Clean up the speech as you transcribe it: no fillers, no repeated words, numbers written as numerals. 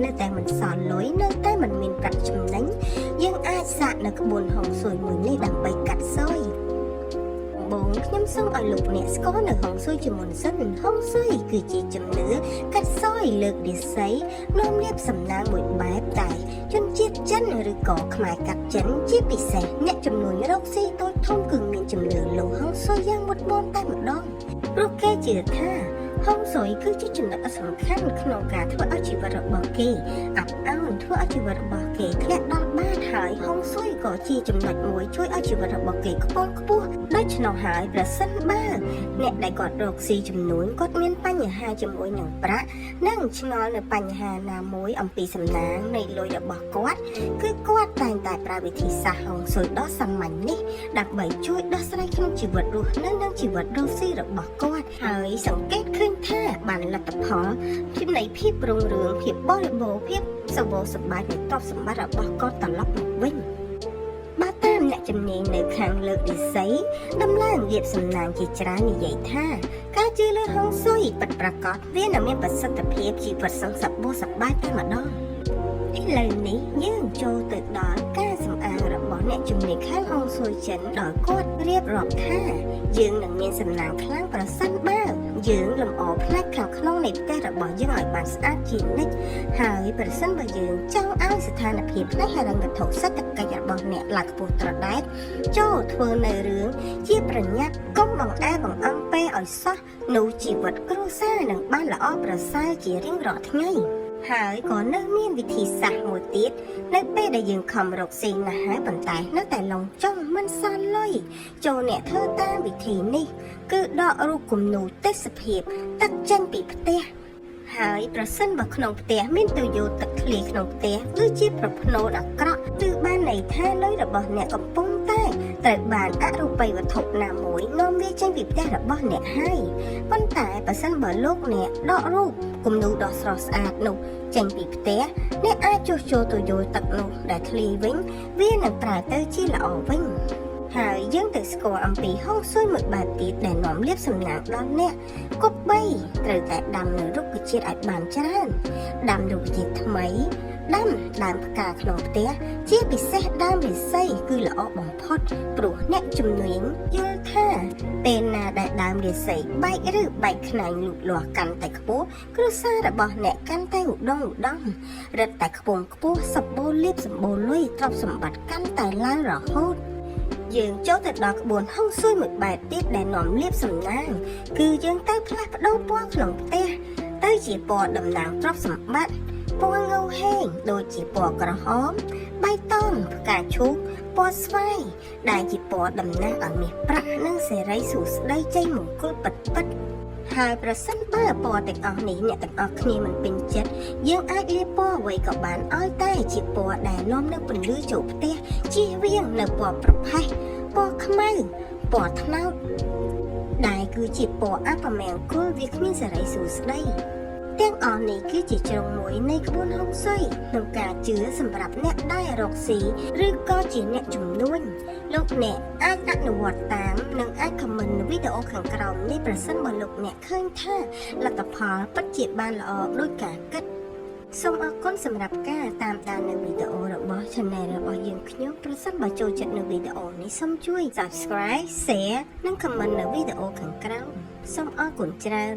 នៅតែមិនសល់លុយនៅតែមិនមានប្រាក់ចំណេញយើងអាចសាកនៅក្បួនហុងស៊ុយមួយនេះដើម្បីកាត់ស៊ុយបងខ្ញុំសូមឲ្យលោកអ្នកស្គាល់នៅហុងស៊ុយជាមុនសិនហុងស៊ុយគឺជាជំនឿកាត់ស៊ុយលើករាសីនាំលាភសំណាងមួយបែបតែជនជាតិចិនឬក៏ខ្មែរកាត់ចិនជាពិសេសអ្នកចំនួនរកស៊ីតូចធំគឺមានជំនឿលើហុងស៊ុយយ៉ាងមុតមមតែម្ដងព្រោះគេជឿថាហុងស៊ុយគឺជាចំណុចសំខាន់ក្នុងការធ្វើឲ្យជីវិតរបស់គេអាប់អោនធ្វើឲ្យជីវិតរបស់គេធ្លាក់ដល់បាតហើយហុងស៊ុយក៏ជាចំណុចមួយជួយឲ្យជីវិតរបស់គេខ្ពង់ខ្ពស់ដូច្នោះហើយប្រសិនបើអ្នកដែលគាត់រកស៊ីចំនួនគាត់មានបញ្ហាជាមួយនឹងប្រាក់និងឆ្ងល់នៅបញ្ហាណាមួយអំពីសំណាងនៃលុយរបស់គាត់គឺគាត់តែងតែប្រើវិធីសាស្ត្រហុងស៊ុយដ៏សាមញ្ញនេះដើម្បីជួយដោះស្រាយក្នុងជីវិតរស់នៅនិងជីវិតរកស៊ីរបស់គាត់ហើយសង្កេតឃើញថាបានលទ្ធផលនៃភាពរុងរឿងភាពបរិបូរណ៍ភាពសប្បាយសប្បាយនៃទ្រព្យសម្បត្តិរបស់គាត់ត្រឡប់មកវិញបើតាមអ្នកជំនាញនៅខាងលើករាសីដំឡើងលាភសំណាងជាច្រើននិយាយថាការជឿលើហុងស៊ុយពិតប្រាកដវានឹងមានប្រសិទ្ធភាពជីវិតសង្សប្បុសប្បាយតែម្ដងឥឡូវនេះយើងចូលទៅដល់ការសម្អាងរបស់អ្នកជំនាញខាងហុងស៊ុយចិនដោយគាត់រៀបរាប់ថាយើងនឹងមានសំណាងខ្លាំងប្រសិនបើយើងលម្អផ្នែកខាងក្នុងនៃផ្ទះរបស់យើងឲ្យបានស្អាតជានិច្ចហើយប្រសិនបើយើងចង់ឲ្យស្ថានភាពផ្នែកហិរញ្ញវត្ថុសេដ្ឋកិច្ចរបស់អ្នកឡើងខ្ពស់ត្រដែតចូលធ្វើនៅរឿងជាប្រញាប់កុំបង្អែបង្អង់ពេលឲ្យសោះនោះជីវិតគ្រួសារនឹងបានល្អប្រសើរជារៀងរាល់ថ្ងៃហើយក៏នៅមានវិធីសាស្ត្រមួយទៀតនៅពេលដែលយើងខំរកស៊ីណាស់ហើយប៉ុន្តែនៅតែឡងចង់មិនសល់លុយចូលអ្នកធ្វើតាមវិធីនេះគឺដករូបគំនូរទេសភាពទឹកចេញពីផ្ទះហើយប្រសិនបើក្នុងផ្ទះមានទុយោទឹកធ្លាយក្នុងផ្ទះគឺជាប្រផ្នូលអាក្រក់គឺបានន័យថាលុយរបស់អ្នកកំពុងតែត្រូវបានអរូបីវត្ថុណាមួយនាំវាចេញពីផ្ទះរបស់អ្នកហើយប៉ុន្តែប្រសិនបើលោកអ្នកដករូបគំនូរដ៏ស្រស់ស្អាតនោះចេញពីផ្ទះអ្នកអាចចុះចូលទុយោទឹកនោះដែលធ្លាយវិញវានឹងប្រែទៅជាល្អវិញហើយយើងទៅស្គាល់អំពីហុងស៊ុយមួយបែបទៀតដែលនាំលាភសំណាងដល់អ្នកគប់3ត្រូវតែដាំនៅរុក្ខជាតិឲ្យបានច្រើនដាំរុក្ខជាតិថ្មីដាំដើមផ្កាក្នុងផ្ទះជាពិសេសដើមរិស័យគឺល្អបំផុតព្រោះអ្នកជំនាញយល់ថាពេលណាដែលដើមរិស័យបែកឬបែកខ្នែងលូតលាស់កាន់តែខ្ពស់គ្រួសាររបស់អ្នកកាន់តែឧត្តមឧត្តមរឹតតែខ្ពង់ខ្ពស់សម្បូរលាភសម្បូរលុយទ្រព្យសម្បត្តិកាន់តែឡើងរហូតយើងចូលទៅដល់ក្បួនហុងស៊ុយមួយបែបទៀតដែលនាំលាភសំណាងគឺយើងទៅផ្លាស់ប្ដូរពណ៌ក្នុងផ្ទះទៅជាពណ៌តំណាងទ្រព្យសម្បត្តិពណ៌ងៅហេងដូចជាពណ៌ក្រហមបៃតងផ្កាឈូកពណ៌ស្វាយដែលជាពណ៌តំណាងឲ្យមាសប្រាក់និងសេរីសួស្តីជ័យមង្គលពិតៗហើយប្រសិនបើពណ៌ទាំងអស់នេះអ្នកទាំងអស់គ្នាមិនពេញចិត្តយើងអាចលាបពណ៌អ្វីក៏បានឲ្យតែជាពណ៌ដែលនាំនៅពន្លឺចូលផ្ទះជៀសវាងនៅពណ៌ប្រផេះពណ៌ខ្មៅពណ៌ត្នោតដែលគឺជាពណ៌អពមង្គលវាគ្មានសេរីសួស្តីទាំងអស់នេះគឺជាជ្រុងមួយនៃក្បួនហុងស៊ុយក្នុងការជឿសម្រាប់អ្នកដែលរកស៊ីឬក៏ជាអ្នកជំនួញលោកអ្នកអាចអនុវត្តតាមនិងអាចខមមិននៅវីដេអូខាងក្រោមនេះប្រសិនបើលោកអ្នកឃើញថាលទ្ធផលពិតជាបានល្អដោយការគិតសូមអរគុណសម្រាប់ការតាមដាននៅវីដេអូរបស់ Channel របស់យើងខ្ញុំប្រសិនបើចូលចិត្តនៅវីដេអូនេះសូមជួយ Subscribe Share និង Comment នៅវីដេអូខាងក្រោមសូមអរគុណច្រើន